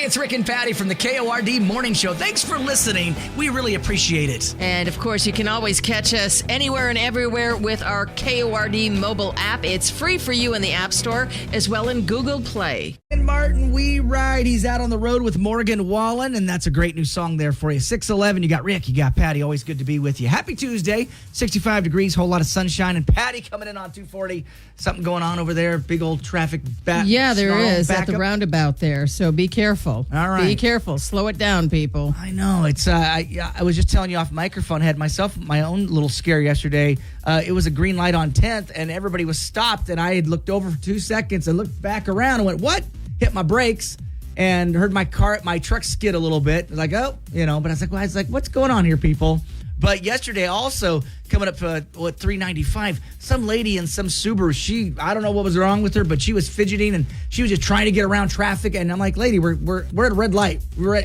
It's Rick and Patty from the KORD Morning Show. Thanks for listening. We really appreciate it. And, of course, you can always catch us anywhere and everywhere with our KORD mobile app. It's free for you in the App Store as well in Google Play. And Martin, we ride. He's out on the road with Morgan Wallen, and that's a great new song there for you. 6:11, you got Rick, you got Patty. Always good to be with you. Happy Tuesday, 65 degrees, whole lot of sunshine, and Patty coming in on 240. Something going on over there, big old traffic back. Yeah, there is at the roundabout there, so be careful. All right. Be careful. Slow it down, people. I know. It's. I was just telling you off microphone, I had my own little scare yesterday. It was a green light on 10th, and everybody was stopped, and I had looked over for 2 seconds and looked back around and went, what? Hit my brakes and heard my truck skid a little bit. I was like, oh, but I was like, what's going on here, people? But yesterday also coming up at 395, some lady in some Subaru, I don't know what was wrong with her, but she was fidgeting and she was just trying to get around traffic. And I'm like, lady, we're at a red light. We're at,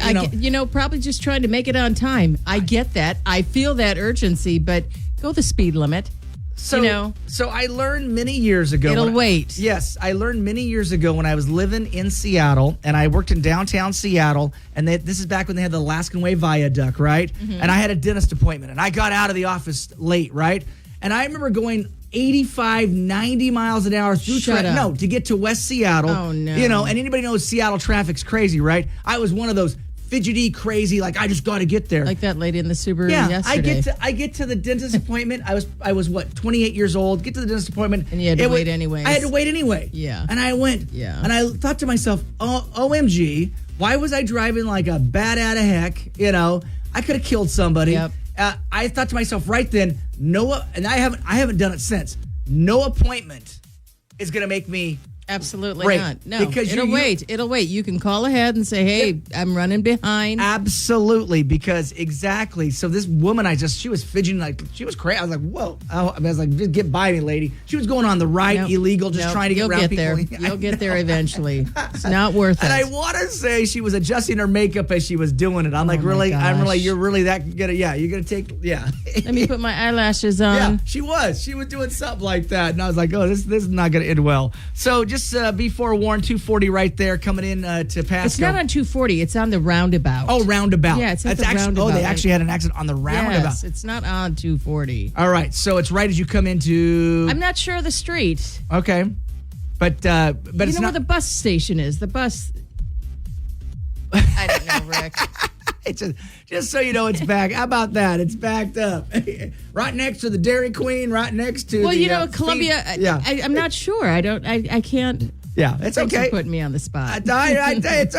probably just trying to make it on time. I get that. I feel that urgency, but go the speed limit. So I learned many years ago. It'll wait. Yes, I learned many years ago when I was living in Seattle, and I worked in downtown Seattle, and this is back when they had the Alaskan Way Viaduct, right? Mm-hmm. And I had a dentist appointment, and I got out of the office late, right? And I remember going 85, 90 miles an hour through traffic. To get to West Seattle. Oh, no. And anybody knows Seattle traffic's crazy, right? I was one of those fidgety, crazy, like I just got to get there. Like that lady in the Subaru yesterday. I get to the dentist appointment. I was 28 years old. Get to the dentist appointment. And you had to wait anyway. I had to wait anyway. Yeah. And I went. Yeah. And I thought to myself, OMG, why was I driving like a bat out of heck? I could have killed somebody. Yep. I thought to myself right then, and I haven't done it since. No appointment is going to make me. Absolutely not. No, because it'll wait. It'll wait. You can call ahead and say, hey, I'm running behind. Absolutely, because exactly. So this woman, she was fidgeting like, she was crazy. I was like, whoa. I was like, just get by me, lady. She was going on the right, illegal, just trying to get around people. You'll get there eventually. It's not worth it. And I want to say she was adjusting her makeup as she was doing it. I'm like, really? I'm really, you're really that good? You're going to take, Let me put my eyelashes on. Yeah, she was. She was doing something like that. And I was like, oh, this is not going to end well. So just be forewarned, 240 right there coming in to Pasco. It's not on 240. It's on the roundabout. Oh, roundabout. Yeah, it's at the roundabout. Oh, they actually had an accident on the roundabout. Yes, it's not on 240. All right, so it's right as you come into... I'm not sure of the street. Okay. But it's not... You know where the bus station is? The bus... I don't know, Rick. It's just so you know, it's back. How about that? It's backed up. Right next to the Dairy Queen, right next to Columbia. I'm not sure. I can't. Yeah, it's Thanks okay. for putting me on the spot. It's all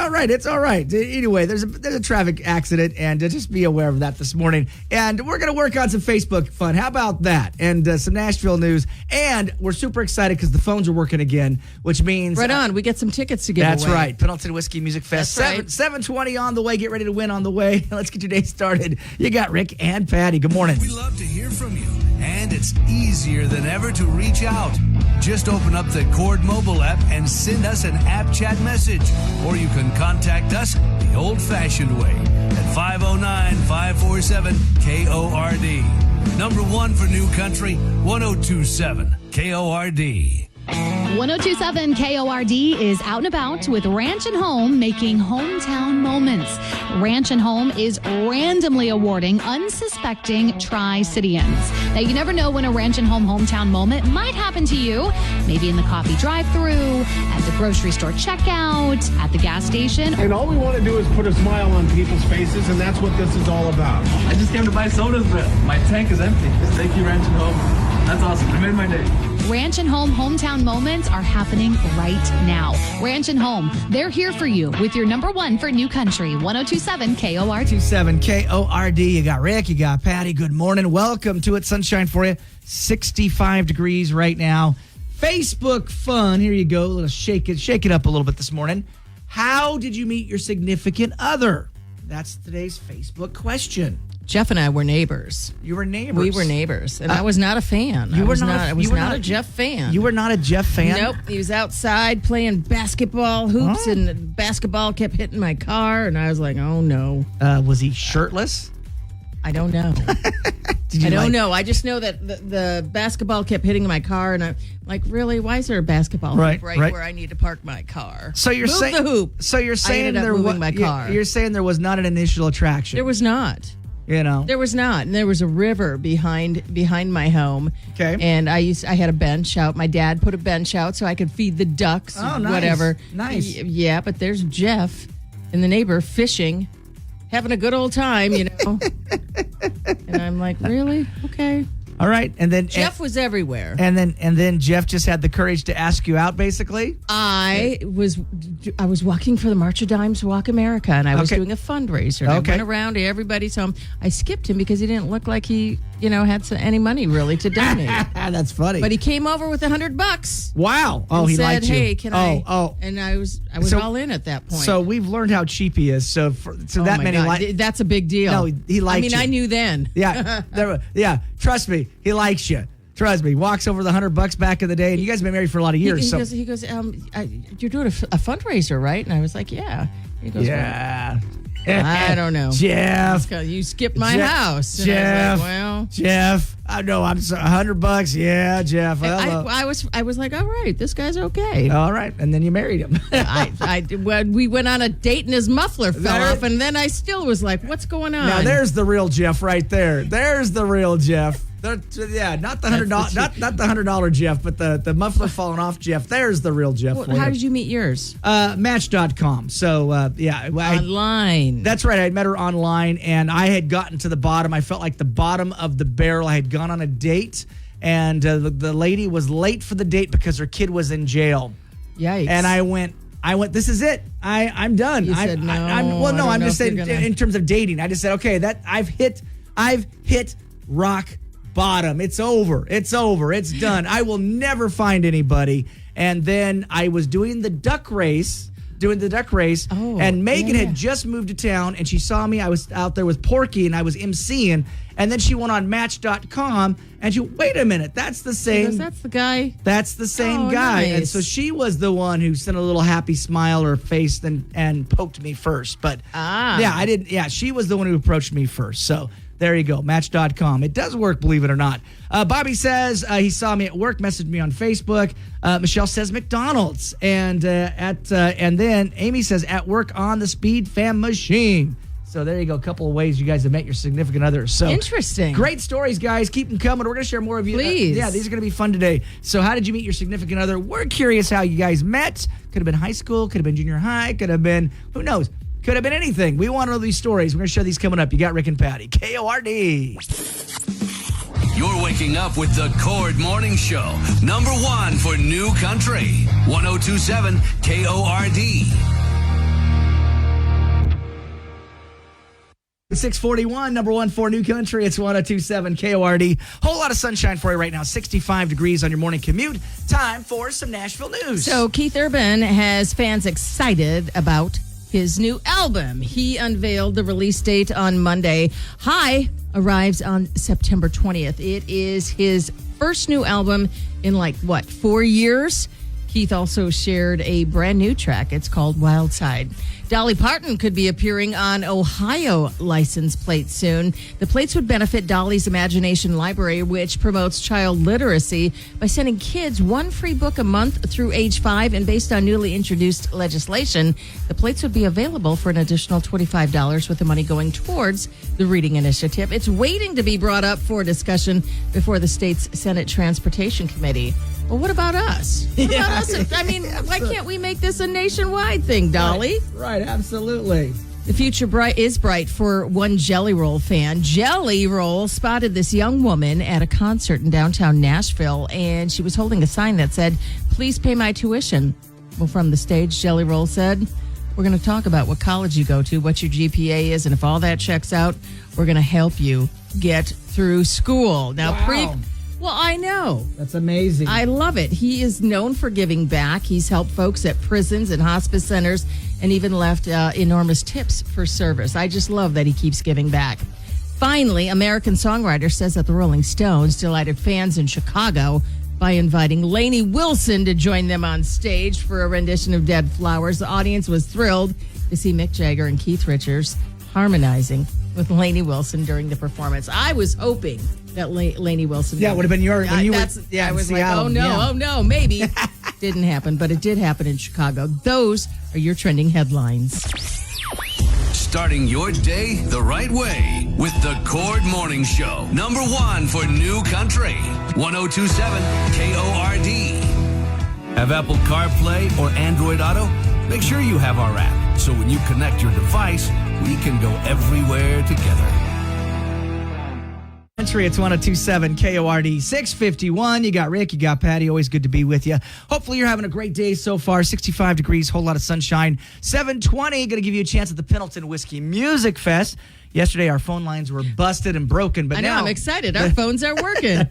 right. It's all right. Anyway, there's a traffic accident, and just be aware of that this morning. And we're going to work on some Facebook fun. How about that? And some Nashville news. And we're super excited because the phones are working again, which means... Right on. We get some tickets to give away. That's right. Pendleton Whiskey Music Fest. 7:20 on the way. Get ready to win on the way. Let's get your day started. You got Rick and Patty. Good morning. We love to hear from you, and it's easier than ever to reach out. Just open up the KORD mobile app and send us an app chat message. Or you can contact us the old-fashioned way at 509-547-KORD. Number one for New Country, 1027 KORD. 1027 KORD is out and about with Ranch and Home making hometown moments. Ranch and Home is randomly awarding unsuspecting Tri-Cityans. Now, you never know when a Ranch and Home hometown moment might happen to you. Maybe in the coffee drive-thru, at the grocery store checkout, at the gas station. And all we want to do is put a smile on people's faces, and that's what this is all about. I just came to buy sodas, but my tank is empty. Thank you, Ranch and Home. That's awesome. You made my day. Ranch and Home hometown moments are happening right now. Ranch and Home, they're here for you with your number one for New Country, 1027 KORD. 27 KORD. You got Rick, you got Patty. Good morning. Welcome to it. Sunshine for you. 65 degrees right now. Facebook fun. Here you go. Let's shake it up a little bit this morning. How did you meet your significant other? That's today's Facebook question. Jeff and I were neighbors. You were neighbors. We were neighbors, and I was not a fan. I was not a Jeff fan. You were not a Jeff fan? Nope. He was outside playing basketball hoops, and the basketball kept hitting my car, and I was like, oh, no. Was he shirtless? I don't know. Did you I don't like- know. I just know that the basketball kept hitting my car, and I'm like, really? Why is there a basketball Right, hoop right right. where I need to park my car? So you're Move saying the hoop. So you're saying ended up there moving was my car. You're saying there was not an initial attraction. There was not. You know. There was not, and there was a river behind my home. Okay. And I had a bench out. My dad put a bench out so I could feed the ducks. Oh, nice. Whatever. Nice. Yeah, but there's Jeff and the neighbor fishing, having a good old time, you know. And I'm like, really? Okay. All right, and then Jeff was everywhere. and then Jeff just had the courage to ask you out, basically. I was walking for the March of Dimes Walk America, and I was Okay. doing a fundraiser. And Okay. I went around to everybody's home. I skipped him because he didn't look like he, had any money really to donate. That's funny. But he came over with $100. Wow. Oh, and he said, liked you. "Hey, can I?" Oh. And I was So- all in at that point. So we've learned how cheap he is. So Oh that my many God. That's a big deal. No, he liked I mean, you. I knew then. Yeah, yeah. Trust me, he likes you. Trust me. Walks over the $100 back in the day, and you guys have been married for a lot of years. He goes, you're doing a fundraiser, right? And I was like, yeah. He goes, yeah. I don't know. Jeff. You skipped my Jeff- house. And Jeff. I was like, well. Jeff. I know. I'm sorry, $100. Yeah, Jeff. Hello. I was like, all right, this guy's okay. All right, and then you married him. We went on a date and his muffler fell There- off, and then I still was like, what's going on? Now there's the real Jeff right there. There's the real Jeff. Yeah, not the $100, not the $100 Jeff, but the muffler falling off Jeff. There's the real Jeff. Well, for how you. did you meet yours? Match.com. So yeah, Online. That's right. I met her online, and I had gotten to the bottom. I felt like the bottom of the barrel. I had gone on a date, and the lady was late for the date because her kid was in jail. Yikes. And I went. This is it. I'm done. You said no. I'm I don't I'm know just if saying you're gonna- in terms of dating. I just said, okay, that I've hit rock bottom. It's over. It's done. I will never find anybody. And then I was doing the duck race. Oh, And Megan yeah. had just moved to town, and she saw me. I was out there with Porky, and I was emceeing. And then she went on Match.com, and she, wait a minute, that's the same. Because that's the guy. That's the same Oh, guy. And nice. so she was the one who sent a little happy smile or face and poked me first. But yeah, I didn't. Yeah, she was the one who approached me first. So there you go, Match.com. It does work, believe it or not. Bobby says he saw me at work, messaged me on Facebook. Michelle says McDonald's. And then Amy says at work on the Speed Fam machine. So there you go, a couple of ways you guys have met your significant others. So Interesting. Great stories, guys. Keep them coming. We're going to share more of you. Please. Yeah, these are going to be fun today. So how did you meet your significant other? We're curious how you guys met. Could have been high school. Could have been junior high. Could have been, who knows? Could have been anything. We want to know these stories. We're going to share these coming up. You got Rick and Patty. KORD. You're waking up with the Cord Morning Show. Number one for New Country. 1027 KORD. 641, number one for New Country. It's 1027 KORD. Whole lot of sunshine for you right now. 65 degrees on your morning commute. Time for some Nashville news. So Keith Urban has fans excited about his new album. He unveiled the release date on Monday. High arrives on September 20th. It is his first new album in 4 years? Keith also shared a brand new track. It's called Wild Side. Dolly Parton could be appearing on Ohio license plates soon. The plates would benefit Dolly's Imagination Library, which promotes child literacy by sending kids one free book a month through age 5. And based on newly introduced legislation, the plates would be available for an additional $25 with the money going towards the reading initiative. It's waiting to be brought up for discussion before the state's Senate Transportation Committee. Well, what about us? What about us? I mean, why can't we make this a nationwide thing, Dolly? Right, absolutely. The future is bright for one Jelly Roll fan. Jelly Roll spotted this young woman at a concert in downtown Nashville, and she was holding a sign that said, "Please pay my tuition." Well, from the stage, Jelly Roll said, "We're going to talk about what college you go to, what your GPA is, and if all that checks out, we're going to help you get through school." Now, Wow. Well, I know. That's amazing. I love it. He is known for giving back. He's helped folks at prisons and hospice centers and even left enormous tips for service. I just love that he keeps giving back. Finally, American songwriter says that the Rolling Stones delighted fans in Chicago by inviting Lainey Wilson to join them on stage for a rendition of Dead Flowers. The audience was thrilled to see Mick Jagger and Keith Richards harmonizing with Lainey Wilson during the performance. I was hoping that Lainey Wilson. Yeah, it would have been your. When you were, I was like, Seattle. oh no, maybe. Didn't happen, but it did happen in Chicago. Those are your trending headlines. Starting your day the right way with the Cord Morning Show. Number 1 for New Country. 1027 KORD. Have Apple CarPlay or Android Auto? Make sure you have our app, so when you connect your device, we can go everywhere together. Country, it's 1027 KORD 651. You got Rick, you got Patty. Always good to be with you. Hopefully you're having a great day so far. 65 degrees, whole lot of sunshine. 720, going to give you a chance at the Pendleton Whiskey Music Fest. Yesterday, our phone lines were busted and broken, but I know, now I'm excited. Our phones are working.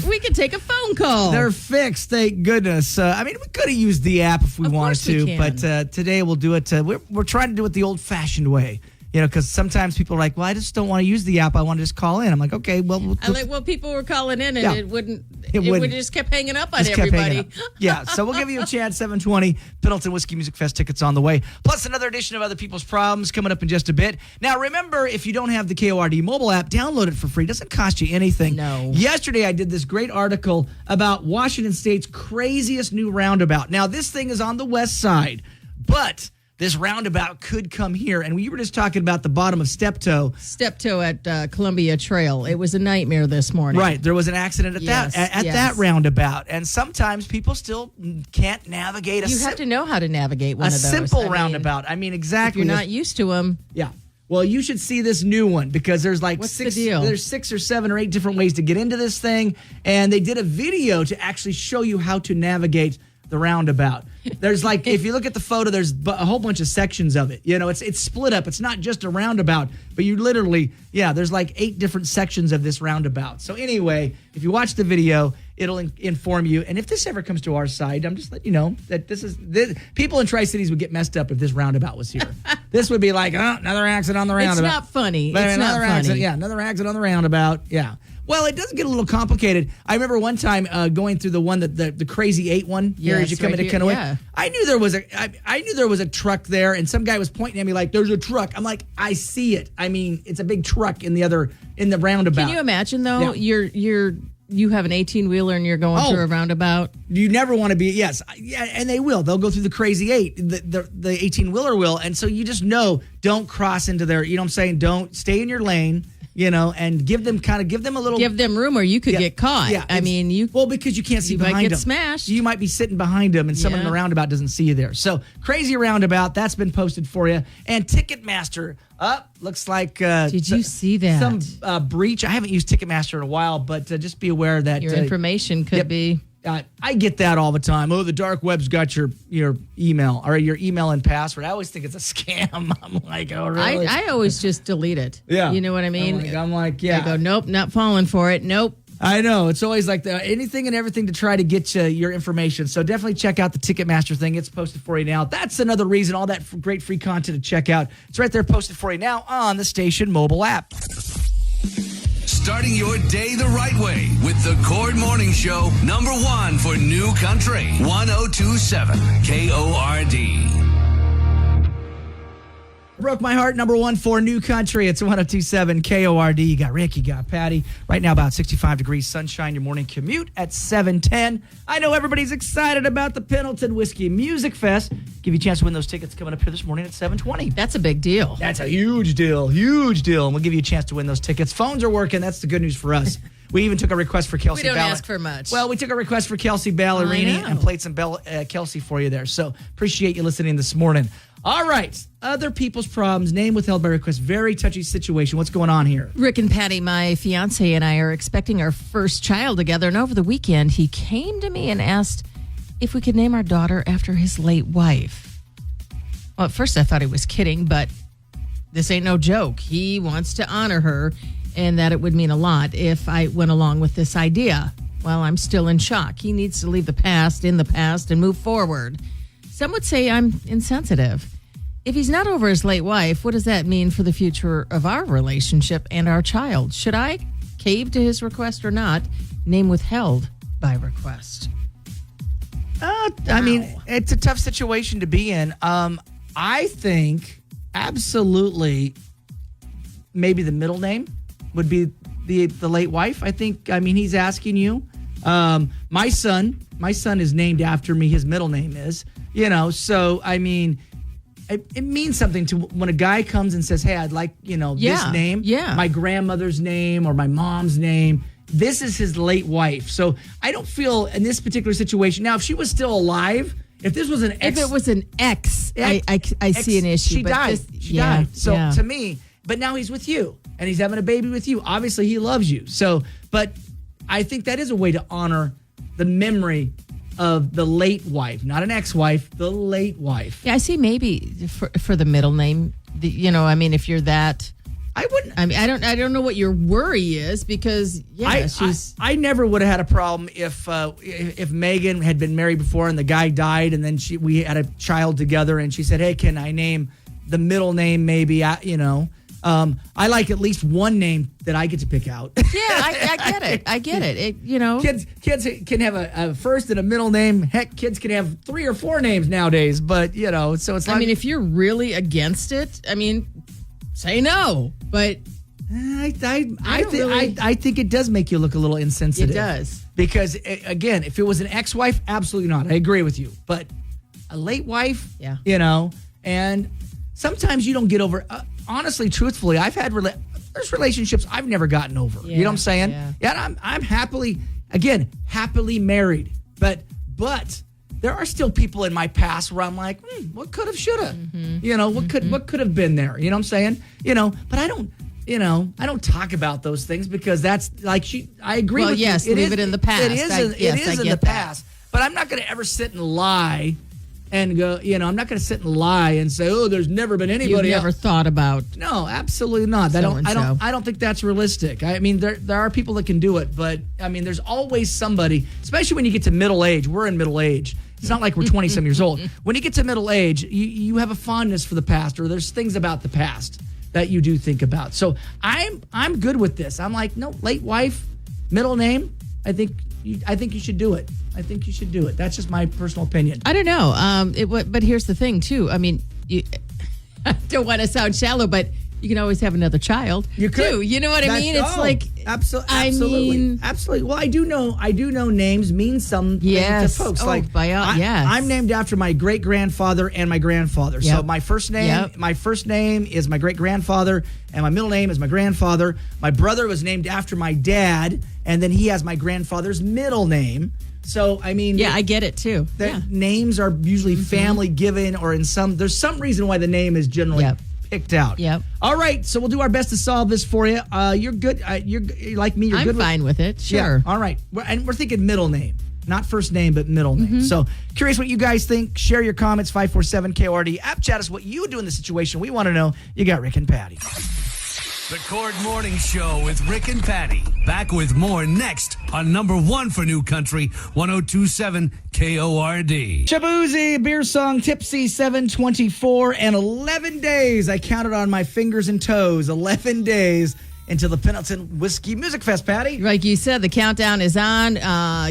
We can take a phone call. they're fixed, thank goodness. I mean, we could have used the app if we Of wanted course we to, can. but today we'll do it. We're trying to do it the old-fashioned way. You know, because sometimes people are like, well, I just don't want to use the app. I want to just call in. I'm like, okay, well. People were calling in and Yeah. it wouldn't. It It wouldn't. just kept hanging up on Just kept hanging everybody. up. Yeah, so we'll give you a chance, 720, Pendleton Whiskey Music Fest tickets on the way. Plus another edition of Other People's Problems coming up in just a bit. Now, remember, if you don't have the KORD mobile app, download it for free. It doesn't cost you anything. No. Yesterday, I did this great article about Washington State's craziest new roundabout. Now, this thing is on the west side, but this roundabout could come here. And we were just talking about the bottom of Steptoe. Steptoe at Columbia Trail. It was a nightmare this morning. Right, there was an accident at Yes, that yes. that roundabout, and sometimes people still can't navigate You have to know how to navigate one a of those. simple I mean, roundabout. I mean, If exactly. you're not used to them, Yeah. Well, you should see this new one because there's like What's the deal? There's 6 or 7 or 8 different ways to get into this thing, and they did a video to actually show you how to navigate the roundabout. There's like, if you look at the photo, there's a whole bunch of sections of it. You know, it's split up. It's not just a roundabout, but you literally, there's like 8 different sections of this roundabout. So anyway, if you watch the video, it'll inform you. And if this ever comes to our side, I'm just letting you know that this people in Tri-Cities would get messed up if this roundabout was here. This would be like, another accident on the roundabout. it's not funny. But It's not another funny. accident, another accident on the roundabout. Yeah. Well, it does get a little complicated. I remember one time going through the one that the Crazy 8 one here Yes, as you come right into here, Kennewick. yeah. I knew there was a truck there, and some guy was pointing at me like, "There's a truck." I'm like, "I see it." I mean, it's a big truck in the roundabout. Can you imagine though? Yeah. You have an 18-wheeler and you're going through a roundabout. You never want to be, yes. Yeah, and they will. They'll go through the Crazy 8, the 18-wheeler will. And so you just know, don't cross into their, you know what I'm saying? Don't stay in your lane, and give them a little. Give them room or you could get caught. Yeah, I mean, Well, because you can't see you might behind get them. smashed. You might be sitting behind them and someone in Yeah. the roundabout doesn't see you there. So, Crazy Roundabout, that's been posted for you. And Ticketmaster, looks like. Did you see that? Some breach. I haven't used Ticketmaster in a while, but just be aware that. your information could yep. be. I get that all the time. Oh, the dark web's got your email or your email and password. I always think it's a scam. I'm like, oh, really? I always just delete it. Yeah. You know what I mean? I'm like, yeah. I go, nope, not falling for it. Nope. I know. It's always like anything and everything to try to get you your information. So definitely check out the Ticketmaster thing. It's posted for you now. That's another reason, all that great free content to check out. It's right there posted for you now on the station mobile app. Starting your day the right way with the Cord Morning Show. Number 1 for New Country. 1027 KORD. Broke my heart, number 1 for New Country. It's 1027 KORD. You got Rick, you got Patty. Right now, about 65 degrees sunshine, your morning commute at 710. I know everybody's excited about the Pendleton Whiskey Music Fest. Give you a chance to win those tickets coming up here this morning at 720. That's a big deal. That's a huge deal, huge deal. And we'll give you a chance to win those tickets. Phones are working. That's the good news for us. We even took a request for Kelsey We don't Ballard. ask for much. Well, we took a request for Kelsey Ballerini know. and played some Kelsey for you there. So appreciate you listening this morning. All right. Other people's problems, name withheld by request. Very touchy situation. What's going on here? Rick and Patty, my fiance and I are expecting our first child together. And over the weekend, he came to me and asked if we could name our daughter after his late wife. Well, at first I thought he was kidding, but this ain't no joke. He wants to honor her and that it would mean a lot if I went along with this idea. Well, I'm still in shock. He needs to leave the past in the past and move forward. Some would say I'm insensitive. If he's not over his late wife, what does that mean for the future of our relationship and our child? Should I cave to his request or not? Name withheld by request. I mean, it's a tough situation to be in. I think absolutely maybe the middle name would be the late wife. I mean, he's asking you. My son is named after me. His middle name is, so I mean, it means something to when a guy comes and says, hey, I'd like, this name, my grandmother's name or my mom's name. This is his late wife. So I don't feel in this particular situation. Now, if she was still alive, if this was an ex. If it was an ex, I see an issue. She died. She died. So to me, but now he's with you and he's having a baby with you. Obviously, he loves you. So, but I think that is a way to honor the memory of the late wife, not an ex-wife, the late wife. Yeah, I see maybe for the middle name, I mean, if you're that. I wouldn't. I mean, I don't know what your worry is because I never would have had a problem if Megan had been married before and the guy died and then we had a child together and she said, hey, can I name the middle name maybe? I like at least one name that I get to pick out. Yeah, I get it. Kids can have a first and a middle name. Heck, kids can have 3 or 4 names nowadays. But so it's like. I mean, if you're really against it, I mean, say no. But I think it does make you look a little insensitive. It does. Because again, if it was an ex-wife, absolutely not. I agree with you. But a late wife, and sometimes you don't get over. Honestly, truthfully, I've had there's relationships I've never gotten over. Yeah, you know what I'm saying? Yeah, and I'm happily married. But there are still people in my past where I'm like, what could have, should have? What could have been there? You know what I'm saying? But I don't talk about those things because that's like I agree with yes, you. Leave it in the past. It is in the past. But I'm not going to ever sit and lie and go, I'm not going to sit and lie and say, oh, there's never been anybody You've never else. thought about. No, absolutely not. I don't think that's realistic. I mean, there are people that can do it, but I mean, there's always somebody, especially when you get to middle age. We're in middle age. It's not like we're 20-some years old. When you get to middle age, you have a fondness for the past, or there's things about the past that you do think about. So I'm good with this. I'm like, no, late wife, middle name. I think you should do it. I think you should do it. That's just my personal opinion. I don't know. But here's the thing, too. I mean, I don't want to sound shallow, but you can always have another child. You could. Too. You know what I mean? It's like absolutely. Absolutely. Well, I do know names mean something to folks. I'm named after my great grandfather and my grandfather. Yep. So my first name is my great grandfather, and my middle name is my grandfather. My brother was named after my dad, and then he has my grandfather's middle name. So I mean, I get it too. Names are usually family given, or there's some reason why the name is generally picked out. Yep. All right, so we'll do our best to solve this for you. You're good. You're like me. You're I'm good. I'm fine with it. Sure. Yeah. All right. We're thinking middle name, not first name, but middle name. So curious what you guys think. Share your comments. 547-KORD. App chat us what you do in the situation. We want to know. You got Rick and Patty. The Cord Morning Show with Rick and Patty. Back with more next on number 1 for New Country, 102.7 KORD. Shabuzi, Beer Song, Tipsy, 724, and 11 days. I counted on my fingers and toes. 11 days until the Pendleton Whiskey Music Fest, Patty. Like you said, the countdown is on.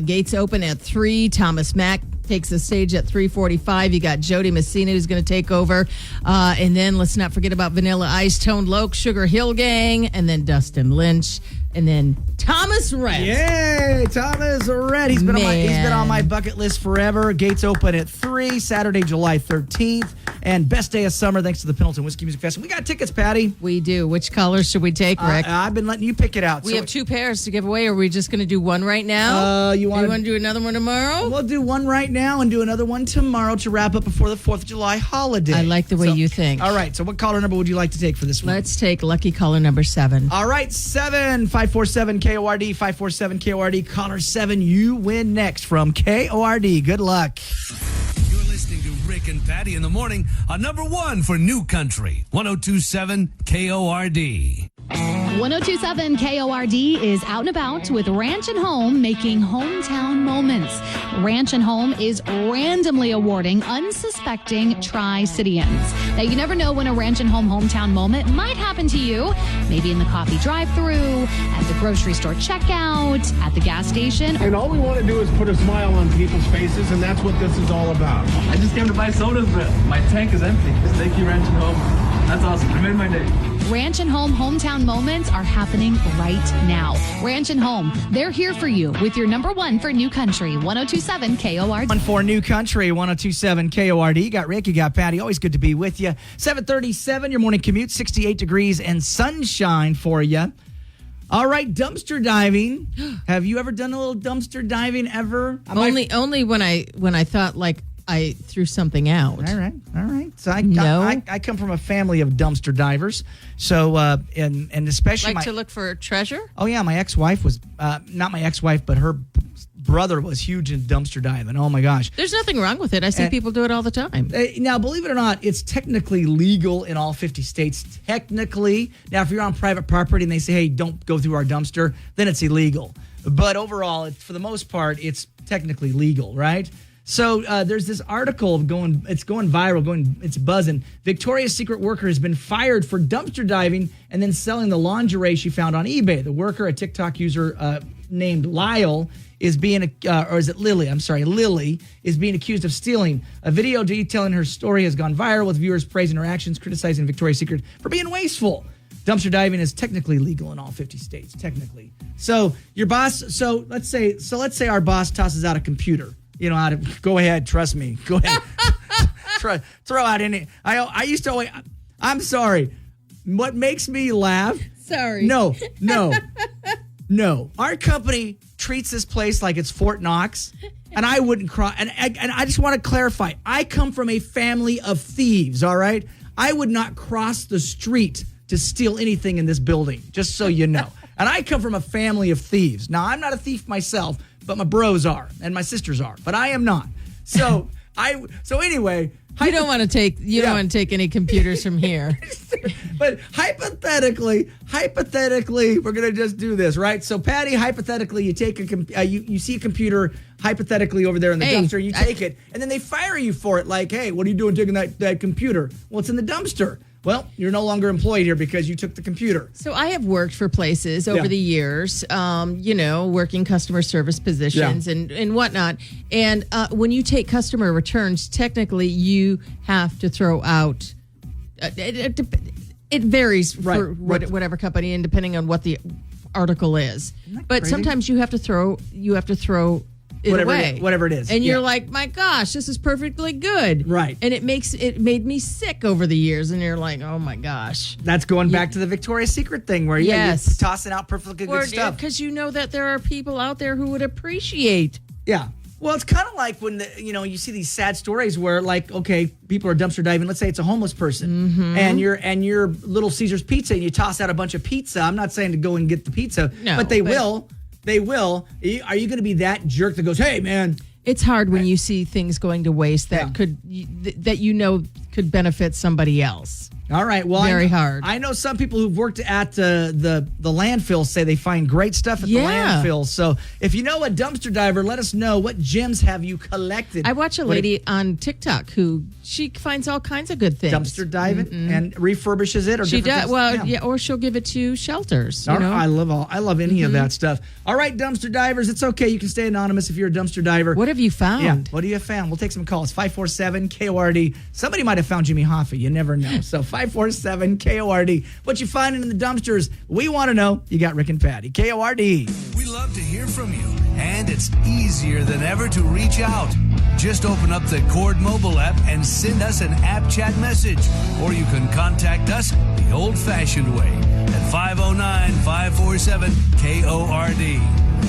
Gates open at 3. Thomas Mack takes the stage at 3:45. You got Jody Messina who's going to take over. And then let's not forget about Vanilla Ice, Tone Loc, Sugar Hill Gang, and then Dustin Lynch, and then Thomas Rhett. Yay, Thomas Rhett. He's been on my bucket list forever. Gates open at 3, Saturday, July 13th. And best day of summer thanks to the Pendleton Whiskey Music Fest. And we got tickets, Patty. We do. Which colors should we take, Rick? I've been letting you pick it out. We have 2 pairs to give away. Are we just going to do one right now? You want to do another one tomorrow? We'll do one right now and do another one tomorrow to wrap up before the 4th of July holiday. I like the way you think. All right. So what caller number would you like to take for this one? Let's take lucky caller number 7. All right. 7, 547-KORD, 547-KORD. Caller 7, you win next from KORD. Good luck. You're listening to Rick and Patty in the morning on number 1 for New Country, 102.7 KORD. 102.7 KORD is out and about with Ranch and Home, making hometown moments. Ranch and Home is randomly awarding unsuspecting Tri-Cityans. Now, you never know when a Ranch and Home hometown moment might happen to you. Maybe in the coffee drive-thru, at the grocery store checkout, at the gas station. And all we want to do is put a smile on people's faces, and that's what this is all about. I just came to buy sodas, but my tank is empty. Thank you, Ranch and Home. That's awesome. It made my day. Ranch and Home hometown moments are happening right now. Ranch and Home, they're here for you with your number one for New Country, 1027 KORD. One for New Country, 1027 KORD. You got Rick, you got Patty. Always good to be with you. 737, your morning commute, 68 degrees and sunshine for you. All right, dumpster diving. Have you ever done a little dumpster diving ever? Only when I thought like I threw something out. All right. So I come from a family of dumpster divers. So and especially Like to look for treasure? Oh yeah, my ex-wife was not my ex-wife, but her brother was huge in dumpster diving. Oh my gosh. There's nothing wrong with it. I see people do it all the time. Now, believe it or not, it's technically legal in all 50 states. Technically. Now, if you're on private property and they say, hey, don't go through our dumpster, then it's illegal. But overall, for the most part, it's technically legal, right? So there's this article it's going viral, it's buzzing. Victoria's Secret worker has been fired for dumpster diving and then selling the lingerie she found on eBay. The worker, a TikTok user named Lyle, is being, or is it Lily? I'm sorry, Lily is being accused of stealing. A video detailing her story has gone viral with viewers praising her actions, criticizing Victoria's Secret for being wasteful. Dumpster diving is technically legal in all 50 states, technically. So your boss, let's say our boss tosses out a computer. You know, go ahead, trust me. Go ahead. Throw out any. I used to always, I'm sorry. What makes me laugh? Sorry. No. Our company treats this place like it's Fort Knox, and I wouldn't cry. And I just want to clarify. I come from a family of thieves, all right? I would not cross the street to steal anything in this building, just so you know. And I come from a family of thieves. Now, I'm not a thief myself, but my bros are, and my sisters are, but I am not. So anyway, you don't want to take any computers from here. But hypothetically, we're gonna just do this, right? So, Patty, hypothetically, you take you see a computer hypothetically over there in the dumpster, you take it, and then they fire you for it. Like, hey, what are you doing taking that computer? Well, it's in the dumpster. Well, you're no longer employed here because you took the computer. So I have worked for places over the years, working customer service positions and whatnot. And when you take customer returns, technically you have to throw out. It varies for whatever company and depending on what the article is. But crazy? Sometimes you have to throw it away. Whatever it is. And you're like, my gosh, this is perfectly good. Right. And it made me sick over the years. And you're like, oh my gosh. That's going back to the Victoria's Secret thing where you're tossing out perfectly good stuff. Because you know that there are people out there who would appreciate. Yeah. Well, it's kind of like when you see these sad stories where, like, okay, people are dumpster diving. Let's say it's a homeless person, and you're Little Caesar's Pizza, and you toss out a bunch of pizza. I'm not saying to go and get the pizza, but they will. They will. Are you going to be that jerk that goes, "Hey, man"? It's hard when you see things going to waste that could benefit somebody else. All right. Well, very hard. I know some people who've worked at the landfill say they find great stuff at the landfill. So if you know a dumpster diver, let us know. What gems have you collected? I watch a lady on TikTok who she finds all kinds of good things. Dumpster diving and refurbishes it, or she does. Well, or she'll give it to shelters. You know? I love any of that stuff. All right, dumpster divers, it's okay. You can stay anonymous if you're a dumpster diver. What have you found? Yeah, what have you found? We'll take some calls. 547-KORD. Somebody might have found Jimmy Hoffa. You never know. So 547-KORD. What you finding in the dumpsters? We want to know. You got Rick and Patty. KORD. We love to hear from you, and it's easier than ever to reach out. Just open up the Cord mobile app and send us an app chat message, or you can contact us the old-fashioned way at 509-547-KORD.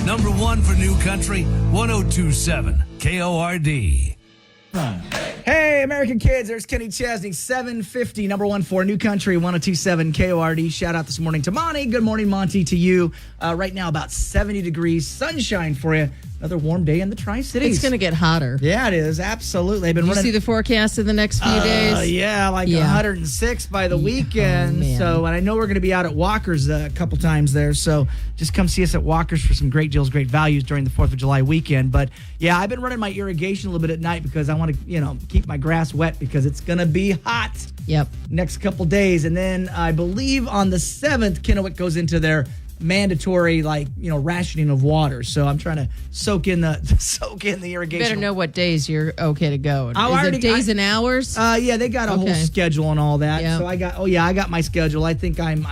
Number one for New Country, 1027 KORD. Hey, American kids, there's Kenny Chesney, 750, number one for New Country, 1027 KORD. Shout out this morning to Monty. Good morning, Monty, to you. Right now, about 70 degrees, sunshine for you. Another warm day in the Tri-Cities. It's going to get hotter. Yeah, it is. Absolutely. Did you see the forecast in the next few days? Yeah, 106 by the weekend. And I know we're going to be out at Walker's a couple times there. So just come see us at Walker's for some great deals, great values during the 4th of July weekend. But yeah, I've been running my irrigation a little bit at night because I want to, keep my grass wet because it's going to be hot. Yep. Next couple days. And then I believe on the 7th, Kennewick goes into their mandatory, rationing of water. So I'm trying to soak in the irrigation. Better know what days you're okay to go. Is already- it days and hours? Yeah, they got a whole schedule and all that. Yeah. So I got my schedule. I think I'm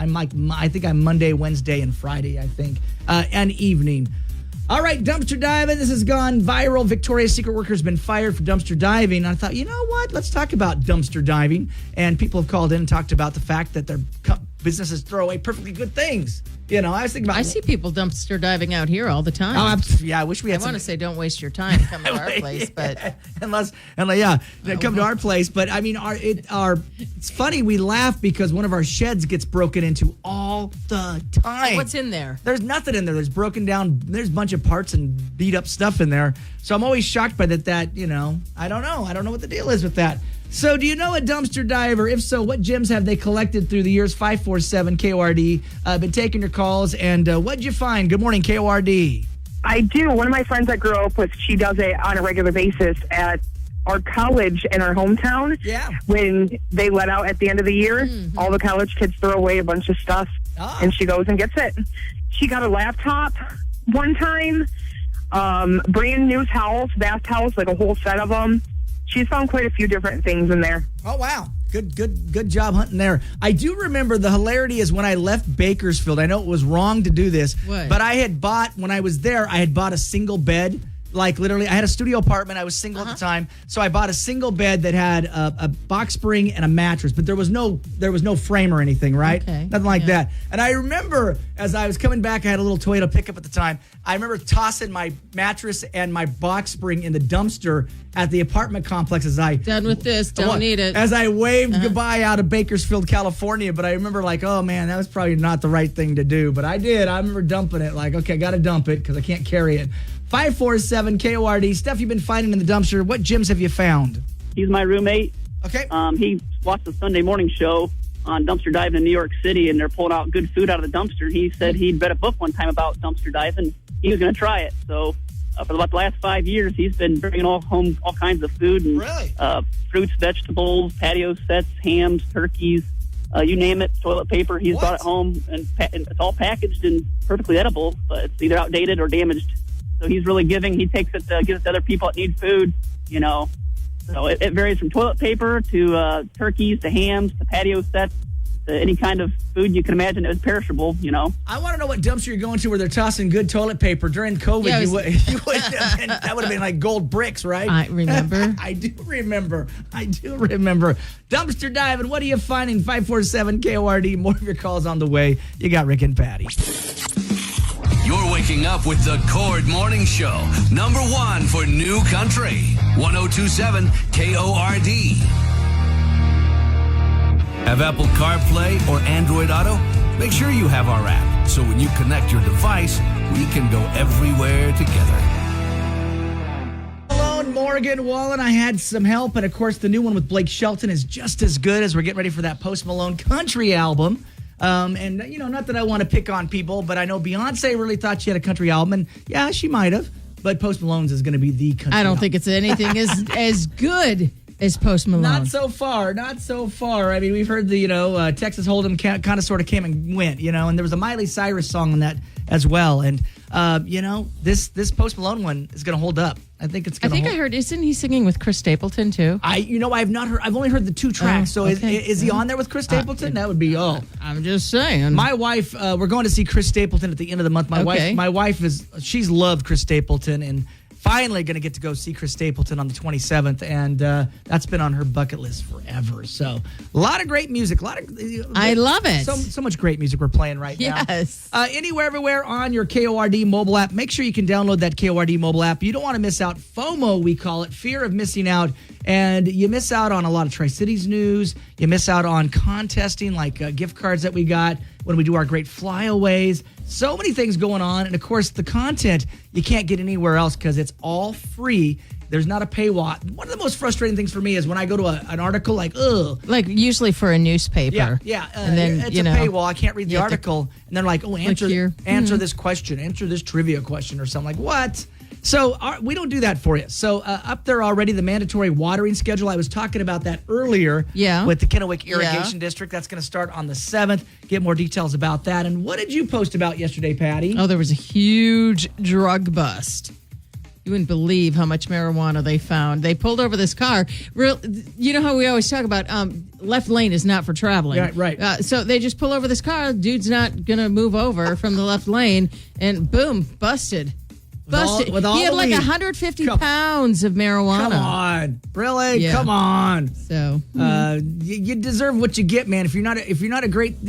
Monday, Wednesday, and Friday. I think, and evening. All right, dumpster diving. This has gone viral. Victoria's Secret worker has been fired for dumpster diving. And I thought, you know what? Let's talk about dumpster diving. And people have called in and talked about the fact that their businesses throw away perfectly good things. I was thinking about. I see people dumpster diving out here all the time. I wish we had. I want to say, don't waste your time coming to our place, but unless come to our place. But I mean, it's funny. We laugh because one of our sheds gets broken into all the time. what's in there? There's nothing in there. There's broken down. There's a bunch of parts and beat up stuff in there. So I'm always shocked by that. I don't know. I don't know what the deal is with that. So do you know a dumpster diver? If so, what gems have they collected through the years? 547 KORD. Been taking your calls. And what'd you find? Good morning, KORD. I do. One of my friends I grew up with, she does it on a regular basis at our college in our hometown. Yeah. When they let out at the end of the year, all the college kids throw away a bunch of stuff, and she goes and gets it. She got a laptop one time, brand new towels, bath towels, like a whole set of them. She's found quite a few different things in there. Oh, wow. Good job hunting there. I do remember the hilarity is when I left Bakersfield. I know it was wrong to do this, but I had bought, when I was there, I had bought a single bed. Like literally, I had a studio apartment. I was single at the time. So I bought a single bed that had a box spring and a mattress, but there was no frame or anything, right? Okay. Nothing like that. And I remember as I was coming back, I had a little Toyota pickup at the time. I remember tossing my mattress and my box spring in the dumpster at the apartment complex as I... Done with this. Don't need it. As I waved goodbye out of Bakersfield, California. But I remember oh man, that was probably not the right thing to do. But I did. I remember dumping it. Okay, got to dump it because I can't carry it. 547 KORD. Stuff you've been finding in the dumpster. What gems have you found? He's my roommate. Okay. He watched the Sunday morning show on dumpster diving in New York City, and they're pulling out good food out of the dumpster. He said he'd read a book one time about dumpster diving. He was going to try it. So for about the last 5 years, he's been bringing home all kinds of food and fruits, vegetables, patio sets, hams, turkeys, you name it, toilet paper. He's brought it home, and it's all packaged and perfectly edible, but it's either outdated or damaged. So he's really giving. He takes it to give it to other people that need food, So it varies from toilet paper to turkeys to hams to patio sets to any kind of food you can imagine that was perishable, I want to know what dumpster you're going to where they're tossing good toilet paper. During COVID, Yeah, you wouldn't have been, that would have been like gold bricks, right? I remember. I do remember. Dumpster diving. What are you finding? 547 KORD. More of your calls on the way. You got Rick and Patty. You're waking up with the Cord Morning Show. #1 for New Country. 1027 KORD. Have Apple CarPlay or Android Auto? Make sure you have our app, so when you connect your device, we can go everywhere together. Malone, Morgan Wallen. I had some help, and of course, the new one with Blake Shelton is just as good as we're getting ready for that Post Malone country album. And not that I want to pick on people, but I know Beyonce really thought she had a country album, and yeah, she might have. But Post Malone's is going to be the country I don't album. think it's anything as good as Post Malone. Not so far. I mean, we've heard the, Texas Hold'em kind of sort of came and went, and there was a Miley Cyrus song on that as well. And, this Post Malone one is going to hold up. I think it's going to I heard, isn't he singing with Chris Stapleton too? I've not heard, I've only heard the 2 tracks. So is he on there with Chris Stapleton? That would be, I'm just saying. My wife, we're going to see Chris Stapleton at the end of the month. My wife she's loved Chris Stapleton and finally going to get to go see Chris Stapleton on the 27th, and that's been on her bucket list forever. So a lot of great music. I love it. So much great music we're playing right now. Yes. Anywhere, everywhere on your KORD mobile app. Make sure you can download that KORD mobile app. You don't want to miss out. FOMO, we call it, fear of missing out. And you miss out on a lot of Tri-Cities news. You miss out on contesting, like gift cards that we got when we do our great flyaways. So many things going on. And, of course, the content you can't get anywhere else because it's all free. There's not a paywall. One of the most frustrating things for me is when I go to an article like usually for a newspaper. Yeah. And then, it's a paywall. I can't read the article. And they're like, answer this question. Answer this trivia question or something. Like, what? So we don't do that for you. So up there already, the mandatory watering schedule. I was talking about that earlier with the Kennewick Irrigation District. That's going to start on the 7th. Get more details about that. And what did you post about yesterday, Patty? Oh, there was a huge drug bust. You wouldn't believe how much marijuana they found. They pulled over this car. You know how we always talk about left lane is not for traveling. Yeah, right. So they just pull over this car. Dude's not going to move over from the left lane. And boom, busted. Busted. With all he had the like weed. 150 pounds of marijuana. Come on, really? Yeah. Come on. So you deserve what you get, man. If you're not a great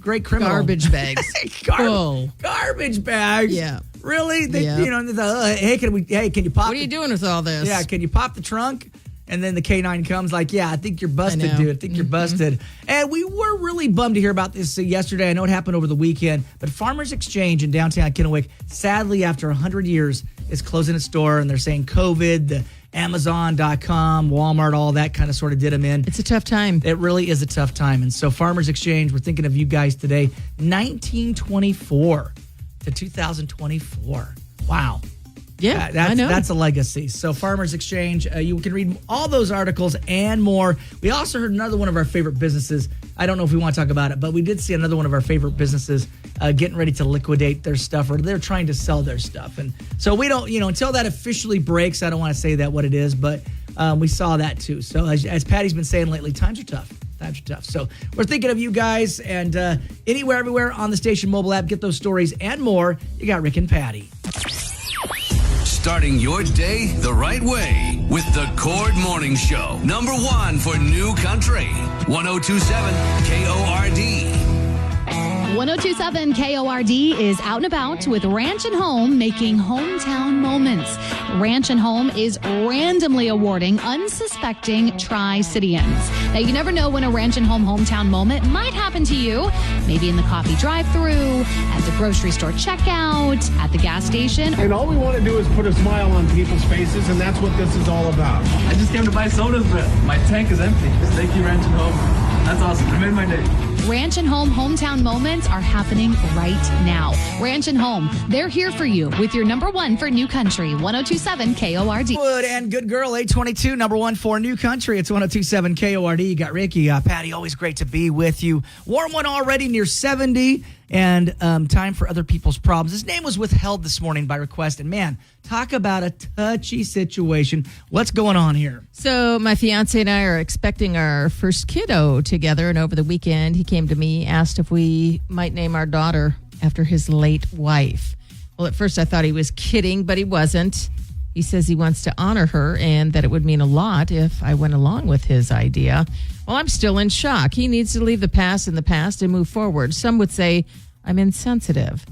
great criminal, garbage bags. Full. Garbage bags. Yeah. Really? Yeah. Hey, can you pop? What are you doing with all this? Yeah, can you pop the trunk? And then the K9 comes like, yeah, I think you're busted, dude. I think you're busted. And we were really bummed to hear about this yesterday. I know it happened over the weekend, but Farmers Exchange in downtown Kennewick, sadly, after 100 years, is closing its door. And they're saying COVID, the Amazon.com, Walmart, all that kind of sort of did them in. It's a tough time. It really is a tough time. And so Farmers Exchange, we're thinking of you guys today, 1924 to 2024. Wow. Yeah, I know. That's a legacy. So Farmers Exchange, you can read all those articles and more. We also heard another one of our favorite businesses. I don't know if we want to talk about it, but we did see another one of our favorite businesses getting ready to liquidate their stuff, or they're trying to sell their stuff. And so we don't, until that officially breaks, I don't want to say that what it is, but we saw that too. So as Patty's been saying lately, times are tough. Times are tough. So we're thinking of you guys, and anywhere, everywhere on the station mobile app, get those stories and more. You got Rick and Patty. Starting your day the right way with the Cord Morning Show. Number 1 for New Country. 1027 KORD. 1027 KORD is out and about with Ranch and Home, making hometown moments. Ranch and Home is randomly awarding unsuspecting Tri-Cityans. Now, you never know when a Ranch and Home hometown moment might happen to you. Maybe in the coffee drive-thru, at the grocery store checkout, at the gas station. And all we want to do is put a smile on people's faces, and that's what this is all about. I just came to buy sodas, but my tank is empty. Thank you, Ranch and Home. That's awesome. It made my day. Ranch and Home hometown moments are happening right now. Ranch and Home, they're here for you with your number 1 for New Country, 1027 KORD. Wood and Good Girl, 822, number 1 for New Country. It's 1027 KORD. You got Ricky, Patty, always great to be with you. Warm one already, near 70, and time for other people's problems. His name was withheld this morning by request, and man, talk about a touchy situation. What's going on here? So my fiance and I are expecting our first kiddo together, and over the weekend he came to me, asked if we might name our daughter after his late wife. Well, at first I thought he was kidding, but he wasn't. He says he wants to honor her and that it would mean a lot if I went along with his idea. Well, I'm still in shock. He needs to leave the past in the past and move forward. Some would say I'm insensitive.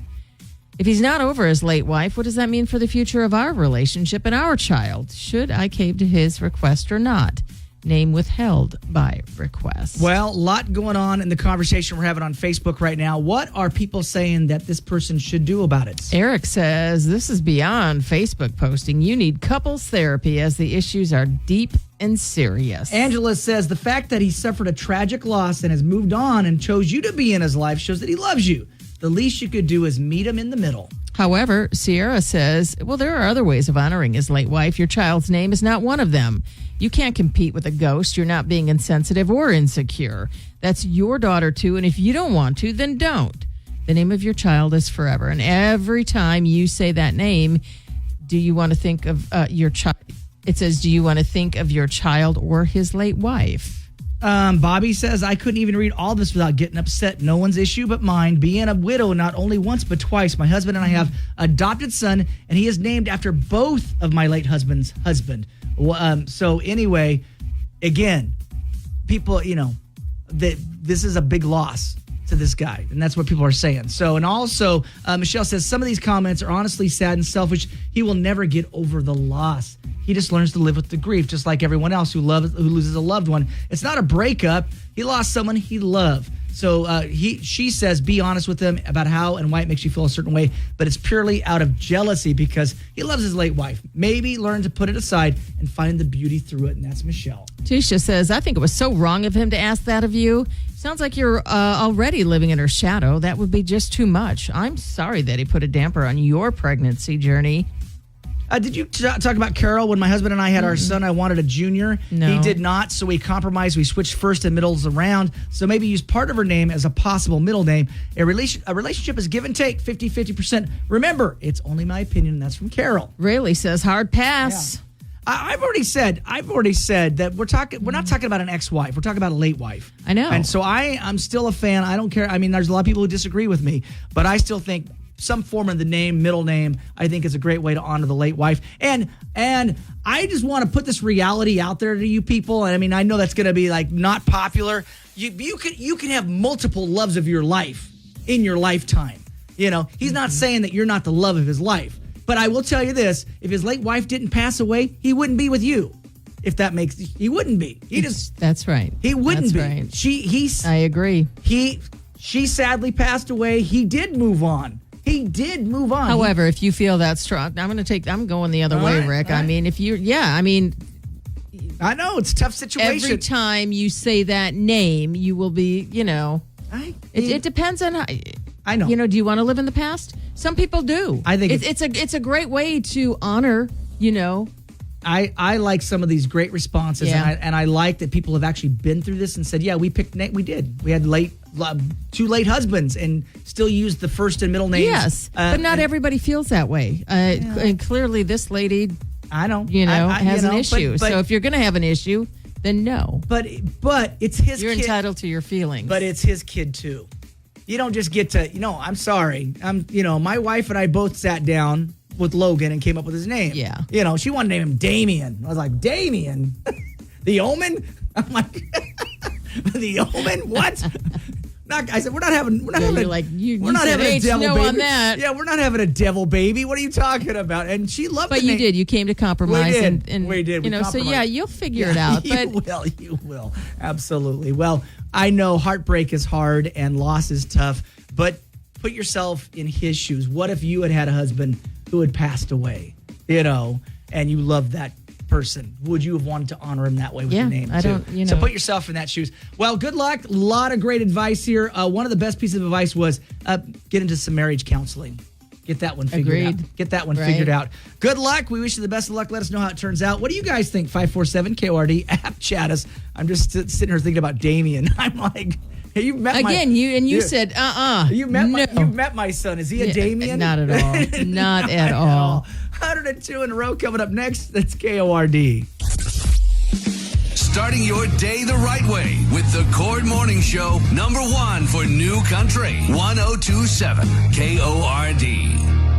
If he's not over his late wife, what does that mean for the future of our relationship and our child? Should I cave to his request or not? Name withheld by request. Well, a lot going on in the conversation we're having on Facebook right now. What are people saying that this person should do about it? Eric says this is beyond Facebook posting. You need couples therapy as the issues are deep and serious. Angela says the fact that he suffered a tragic loss and has moved on and chose you to be in his life shows that he loves you. The least you could do is meet him in the middle. However, Sierra says, well, there are other ways of honoring his late wife. Your child's name is not one of them. You can't compete with a ghost. You're not being insensitive or insecure. That's your daughter, too. And if you don't want to, then don't. The name of your child is forever. And every time you say that name, do you want to think of your child? It says, do you want to think of your child or his late wife? Bobby says, I couldn't even read all this without getting upset. No one's issue but mine. Being a widow not only once but twice. My husband and I have adopted son, and he is named after both of my late husband's husband. So anyway, again, people, this is a big loss to this guy, and that's what people are saying. So, and also, Michelle says, some of these comments are honestly sad and selfish. He will never get over the loss. He just learns to live with the grief, just like everyone else who loses a loved one. It's not a breakup. He lost someone he loved. So she says, be honest with him about how and why it makes you feel a certain way, but it's purely out of jealousy because he loves his late wife. Maybe learn to put it aside and find the beauty through it, and that's Michelle. Tisha says, I think it was so wrong of him to ask that of you. Sounds like you're already living in her shadow. That would be just too much. I'm sorry that he put a damper on your pregnancy journey. Did you talk about Carol? When my husband and I had our son, I wanted a junior. No. He did not, so we compromised. We switched first and middles around. So maybe use part of her name as a possible middle name. A relationship is give and take, 50-50%. Remember, it's only my opinion, and that's from Carol. Really says hard pass. Yeah. I've already said that we're not talking about an ex-wife. We're talking about a late wife. I know. And so I'm still a fan. I don't care. I mean, there's a lot of people who disagree with me, but I still think some form of the name, middle name, I think is a great way to honor the late wife. And I just want to put this reality out there to you people. And I mean, I know that's going to be like not popular. You can have multiple loves of your life in your lifetime. You know, he's not saying that you're not the love of his life. But I will tell you this, if his late wife didn't pass away, he wouldn't be with you. If that makes, he wouldn't be. That's right. He wouldn't That's be. Right. I agree. She sadly passed away. He did move on. However, if you feel that strong, I'm going the other way, Rick. I mean, I know it's a tough situation. Every time you say that name, you will be, it depends on how. I know. Do you want to live in the past? Some people do. I think it's a great way to honor, I like some of these great responses, and I like that people have actually been through this and said, yeah, we picked Nate. We did. We had two late husbands and still used the first and middle names. Yes, but not everybody feels that way. And clearly this lady, I know, has an issue. But, so if you're going to have an issue, then no. But it's his You're kid. entitled to your feelings. But it's his kid too. You don't just get to, I'm sorry. My wife and I both sat down with Logan and came up with his name. Yeah. She wanted to name him Damien. I was like, Damien? The Omen? I'm like, the Omen? What? I said, we're not having a devil baby. On that. Yeah, we're not having a devil baby. What are you talking about? And she loved But the name. Did. You came to compromise. We did. We so yeah, you'll figure it out. But you will. Absolutely. Well, I know heartbreak is hard and loss is tough, but put yourself in his shoes. What if you had a husband who had passed away, and you loved that person? Would you have wanted to honor him that way with your name too? So put yourself in that shoes. Well, good luck. A lot of great advice here. One of the best pieces of advice was get into some marriage counseling. Get that one figured out. Get that one figured out. Good luck. We wish you the best of luck. Let us know how it turns out. What do you guys think? 547-KORD. App chat us. I'm just sitting here thinking about Damien. I'm like, hey, you met you said, You met my son. Is he a Damien? Not at all. Not at all. 102 in a row coming up next. That's KORD. Starting your day the right way with the Cord Morning Show, #1 for New Country, 102.7 KORD.